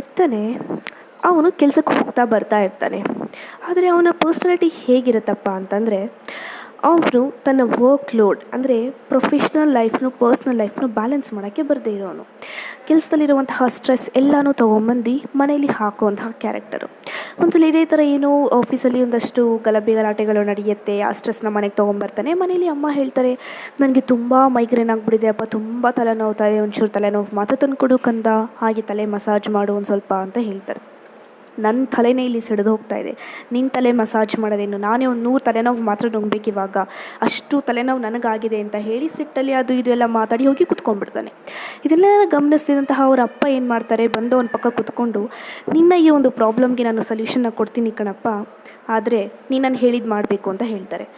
ಇರ್ತಾನೆ, ಅವನು ಕೆಲಸಕ್ಕೆ ಹೋಗ್ತಾ ಬರ್ತಾ ಇರ್ತಾನೆ. ಆದರೆ ಅವನ ಪರ್ಸ್ನಾಲಿಟಿ ಹೇಗಿರುತ್ತಪ್ಪ ಅಂತಂದರೆ, ಅವನು ತನ್ನ ವರ್ಕ್ ಲೋಡ್ ಅಂದರೆ ಪ್ರೊಫೆಷ್ನಲ್ ಲೈಫ್ನು ಪರ್ಸ್ನಲ್ ಲೈಫ್ನು ಬ್ಯಾಲೆನ್ಸ್ ಮಾಡೋಕ್ಕೆ ಬರದೇ ಇರೋನು. ಕೆಲಸದಲ್ಲಿರುವಂತಹ ಸ್ಟ್ರೆಸ್ ಎಲ್ಲನೂ ತೊಗೊಂಬಂದು ಮನೇಲಿ ಹಾಕುವಂತಹ ಕ್ಯಾರೆಕ್ಟರು. ಒಂದ್ಸಲ ಇದೇ ಥರ ಏನೋ ಆಫೀಸಲ್ಲಿ ಒಂದಷ್ಟು ಗಲಾಟೆಗಳು ನಡೆಯುತ್ತೆ. ಆ ಸ್ಟ್ರೆಸ್ನ ಮನೆಗೆ ತೊಗೊಂಬರ್ತಾನೆ. ಮನೇಲಿ ಅಮ್ಮ ಹೇಳ್ತಾರೆ, ನನಗೆ ತುಂಬ ಮೈಗ್ರೇನ್ ಆಗಿಬಿಟ್ಟಿದೆ ಅಪ್ಪ, ತುಂಬ ತಲೆನೋವ್ತಾ ಇದೆ, ಒಂಚೂರು ತಲೆನೋವು ಮಾತ್ರ ತಂದು ಕೊಡು ಕಂದ, ಹಾಗೆ ತಲೆ ಮಸಾಜ್ ಮಾಡು ಒಂದು ಸ್ವಲ್ಪ ಅಂತ ಹೇಳ್ತಾರೆ. ನನ್ನ ತಲೆನೇ ಇಲ್ಲಿ ಸಿಡಿದು ಹೋಗ್ತಾ ಇದೆ, ನಿನ್ನ ತಲೆ ಮಸಾಜ್ ಮಾಡೋದೇನು, ನಾನೇ ಒಂದು 100 ತಲೆನೋವು ಮಾತ್ರ ನುಂಗ್ಬೇಕು ಇವಾಗ, ಅಷ್ಟು ತಲೆನೋವು ನನಗಾಗಿದೆ ಅಂತ ಹೇಳಿ ಸಿಟ್ಟಲ್ಲಿ ಅದು ಇದು ಎಲ್ಲ ಮಾತಾಡಿ ಹೋಗಿ ಕುತ್ಕೊಂಡ್ಬಿಡ್ತಾನೆ. ಇದನ್ನೆಲ್ಲ ಗಮನಿಸ್ತಿದ್ದಂತಹ ಅವ್ರ ಅಪ್ಪ ಏನು ಮಾಡ್ತಾರೆ, ಬಂದು ಅವನ ಪಕ್ಕ ಕುತ್ಕೊಂಡು, ನಿನ್ನ ಈ ಒಂದು ಪ್ರಾಬ್ಲಮ್ಗೆ ನಾನು ಸೊಲ್ಯೂಷನ್ನ ಕೊಡ್ತೀನಿ ಕಣಪ್ಪ, ಆದರೆ ನೀನು ನಾನು ಹೇಳಿದ್ದು ಮಾಡಬೇಕು ಅಂತ ಹೇಳ್ತಾರೆ.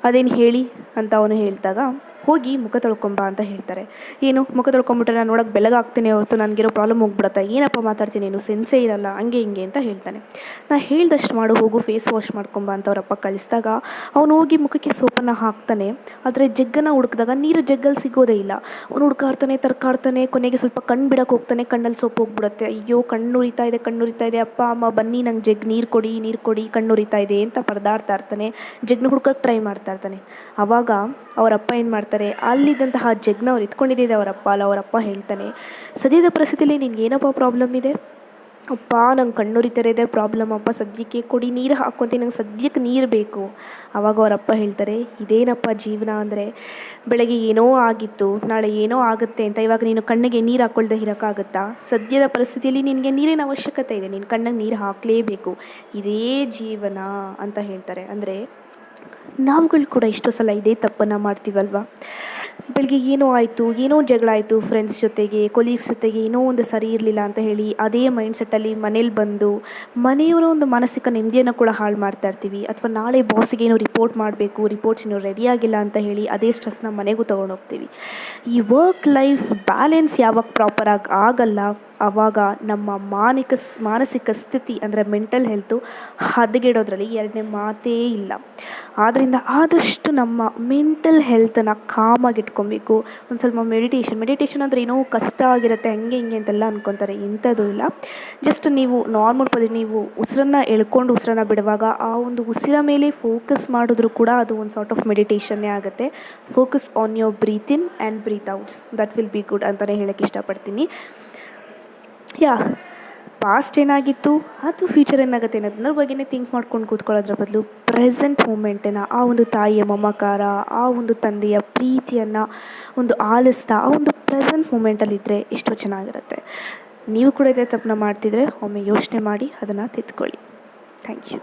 ಅದೇನು ಹೇಳಿ ಅಂತ ಅವನು ಹೇಳಿದಾಗ, ಹೋಗಿ ಮುಖ ತೊಳ್ಕೊಂಬ ಅಂತ ಹೇಳ್ತಾರೆ. ಏನು ಮುಖ ತೊಳ್ಕೊಂಬಿಟ್ರೆ ನಾನು ನೋಡೋಕೆ ಬೆಳಗಾಗ್ತೀನಿ ಹೊರತು ನನಗಿರೋ ಪ್ರಾಬ್ಲಮ್ ಹೋಗ್ಬಿಡುತ್ತೆ, ಏನಪ್ಪ ಮಾತಾಡ್ತೀನಿ, ನೀನು ಸೆನ್ಸೇ ಇರಲ್ಲ, ಹಂಗೆ ಹಿಂಗೆ ಅಂತ ಹೇಳ್ತಾನೆ. ನಾ ಹೇಳ್ದಷ್ಟು ಮಾಡು, ಹೋಗು ಫೇಸ್ ವಾಶ್ ಮಾಡ್ಕೊಂಬ ಅಂತ ಅವರಪ್ಪ ಕಳಿಸಿದಾಗ ಅವನು ಹೋಗಿ ಮುಖಕ್ಕೆ ಸೋಪನ್ನು ಹಾಕ್ತಾನೆ. ಆದರೆ ಜಗ್ಗನ್ನು ಹುಡುಕಿದಾಗ ನೀರು ಜಗ್ಗಲ್ಲಿ ಸಿಗೋದೇ ಇಲ್ಲ. ಅವನು ಹುಡ್ಕಾಡ್ತಾನೆ, ತರ್ಕಾಡ್ತಾನೆ, ಕೊನೆಗೆ ಸ್ವಲ್ಪ ಕಣ್ಣು ಬಿಡೋಕೆ ಹೋಗ್ತಾನೆ, ಕಣ್ಣಲ್ಲಿ ಸೋಪ್ ಹೋಗ್ಬಿಡುತ್ತೆ. ಅಯ್ಯೋ ಕಣ್ಣು ಉರಿತಾ ಇದೆ, ಅಪ್ಪ ಅಮ್ಮ ಬನ್ನಿ ನಂಗೆ ಜಗ್ ನೀರು ಕೊಡಿ, ಕಣ್ಣು ಉರಿತಾ ಇದೆ ಅಂತ ಪರದಾಡ್ತಾ ಇರ್ತಾನೆ. ಜಗ್ನ ಹುಡ್ಕೋಕ್ಕೆ ಟ್ರೈ ಮಾಡ್ತಾ ಇರ್ತಾನೆ. ಆವಾಗ ಅವರಪ್ಪ ಏನು ಮಾಡ್ತಾರೆ, ಅಲ್ಲಿದ್ದಂತಹ ಜಗ್ನ ಅವ್ರು ಎತ್ಕೊಂಡಿದ್ದೆ ಅವರಪ್ಪ ಹೇಳ್ತಾನೆ, ಸದ್ಯದ ಪರಿಸ್ಥಿತಿಯಲ್ಲಿ ನಿನ್ಗೆ ಏನಪ್ಪ ಪ್ರಾಬ್ಲಮ್ ಇದೆ ಅಪ್ಪ, ನಂಗೆ ಕಣ್ಣುರಿತಾರೆ ಇದೆ ಪ್ರಾಬ್ಲಮ್ ಅಪ್ಪ, ಸದ್ಯಕ್ಕೆ ಕೊಡಿ, ನೀರು ಹಾಕ್ಕೊಂತೀನಿ, ನಂಗೆ ಸದ್ಯಕ್ಕೆ ನೀರು ಬೇಕು. ಆವಾಗ ಅವರಪ್ಪ ಹೇಳ್ತಾರೆ, ಇದೇನಪ್ಪ ಜೀವನ ಅಂದರೆ, ಬೆಳಗ್ಗೆ ಏನೋ ಆಗಿತ್ತು, ನಾಳೆ ಏನೋ ಆಗುತ್ತೆ ಅಂತ ಇವಾಗ ನೀನು ಕಣ್ಣಿಗೆ ನೀರು ಹಾಕ್ಕೊಳ್ದೆ ಇರೋಕ್ಕಾಗುತ್ತಾ? ಸದ್ಯದ ಪರಿಸ್ಥಿತಿಯಲ್ಲಿ ನಿನಗೆ ನೀರಿನ ಅವಶ್ಯಕತೆ ಇದೆ, ನೀನು ಕಣ್ಣಿಗೆ ನೀರು ಹಾಕಲೇಬೇಕು, ಇದೇ ಜೀವನ ಅಂತ ಹೇಳ್ತಾರೆ. ಅಂದರೆ ನಾವುಗಳು ಕೂಡ ಎಷ್ಟೋ ಸಲ ಇದೇ ತಪ್ಪನ್ನು ಮಾಡ್ತೀವಲ್ವ. ಬೆಳಗ್ಗೆ ಏನೋ ಜಗಳ ಆಯಿತು ಫ್ರೆಂಡ್ಸ್ ಜೊತೆಗೆ, ಕೊಲೀಗ್ಸ್ ಜೊತೆಗೆ, ಏನೋ ಒಂದು ಸರಿ ಇರಲಿಲ್ಲ ಅಂತ ಹೇಳಿ ಅದೇ ಮೈಂಡ್ಸೆಟ್ಟಲ್ಲಿ ಮನೇಲಿ ಬಂದು ಮನೆಯವರ ಒಂದು ಮಾನಸಿಕ ನೆಮ್ಮದಿಯನ್ನು ಕೂಡ ಹಾಳು ಮಾಡ್ತಾ ಇರ್ತೀವಿ. ಅಥವಾ ನಾಳೆ ಬಾಸಿಗೆ ಏನೋ ರಿಪೋರ್ಟ್ ಮಾಡಬೇಕು, ರಿಪೋರ್ಟ್ಸ್ ಇನ್ನೂ ರೆಡಿಯಾಗಿಲ್ಲ ಅಂತ ಹೇಳಿ ಅದೇ ಸ್ಟ್ರೆಸ್ನ ಮನೆಗೂ ತೊಗೊಂಡೋಗ್ತೀವಿ. ಈ ವರ್ಕ್ ಲೈಫ್ ಬ್ಯಾಲೆನ್ಸ್ ಯಾವಾಗ ಪ್ರಾಪರಾಗಿ ಆಗಲ್ಲ, ಆವಾಗ ನಮ್ಮ ಮಾನಸಿಕ ಸ್ಥಿತಿ ಅಂದರೆ ಮೆಂಟಲ್ ಹೆಲ್ತು ಹದಗೆಡೋದ್ರಲ್ಲಿ ಎರಡನೇ ಮಾತೇ ಇಲ್ಲ. ಆದ್ದರಿಂದ ಆದಷ್ಟು ನಮ್ಮ ಮೆಂಟಲ್ ಹೆಲ್ತನ್ನು ಕಾಮಾಗಿಟ್ಕೊಬೇಕು. ಒಂದು ಸ್ವಲ್ಪ ಮೆಡಿಟೇಷನ್ ಅಂದರೆ ಏನೋ ಕಷ್ಟ ಆಗಿರುತ್ತೆ, ಹಂಗೆ ಹಿಂಗೆ ಅಂತೆಲ್ಲ ಅಂದ್ಕೊತಾರೆ, ಇಂಥದ್ದು ಇಲ್ಲ. ಜಸ್ಟ್ ನೀವು ನಾರ್ಮಲ್ ನೀವು ಉಸಿರನ್ನು ಬಿಡುವಾಗ ಆ ಒಂದು ಉಸಿರ ಮೇಲೆ ಫೋಕಸ್ ಮಾಡಿದ್ರೂ ಕೂಡ ಅದು ಒಂದು ಸಾರ್ಟ್ ಆಫ್ ಮೆಡಿಟೇಷನ್ನೇ ಆಗುತ್ತೆ. Focus on your breath in and breath outs, that will be good ಅಂತಲೇ ಹೇಳೋಕ್ಕೆ ಇಷ್ಟಪಡ್ತೀನಿ. ಪಾಸ್ಟ್ ಏನಾಗಿತ್ತು ಅದು ಫ್ಯೂಚರ್ ಏನಾಗುತ್ತೆ ಅನ್ನೋದ್ರ ಬಗ್ಗೆನೇ ಥಿಂಕ್ ಮಾಡ್ಕೊಂಡು ಕೂತ್ಕೊಳ್ಳೋದ್ರ ಬದಲು ಪ್ರೆಸೆಂಟ್ ಮೂಮೆಂಟನ್ನು, ಆ ಒಂದು ತಾಯಿಯ ಮಮಕಾರ, ಆ ಒಂದು ತಂದೆಯ ಪ್ರೀತಿಯನ್ನು ಒಂದು ಆಲಿಸ್ತಾ ಆ ಒಂದು ಪ್ರೆಸೆಂಟ್ ಮೂಮೆಂಟಲ್ಲಿದ್ದರೆ ಎಷ್ಟೋ ಚೆನ್ನಾಗಿರುತ್ತೆ. ನೀವು ಕೂಡ ಇದೇ ತಪ್ಪನ್ನ ಮಾಡ್ತಿದ್ರೆ ಒಮ್ಮೆ ಯೋಚನೆ ಮಾಡಿ ಅದನ್ನು ತಿದ್ಕೊಳ್ಳಿ. Thank you.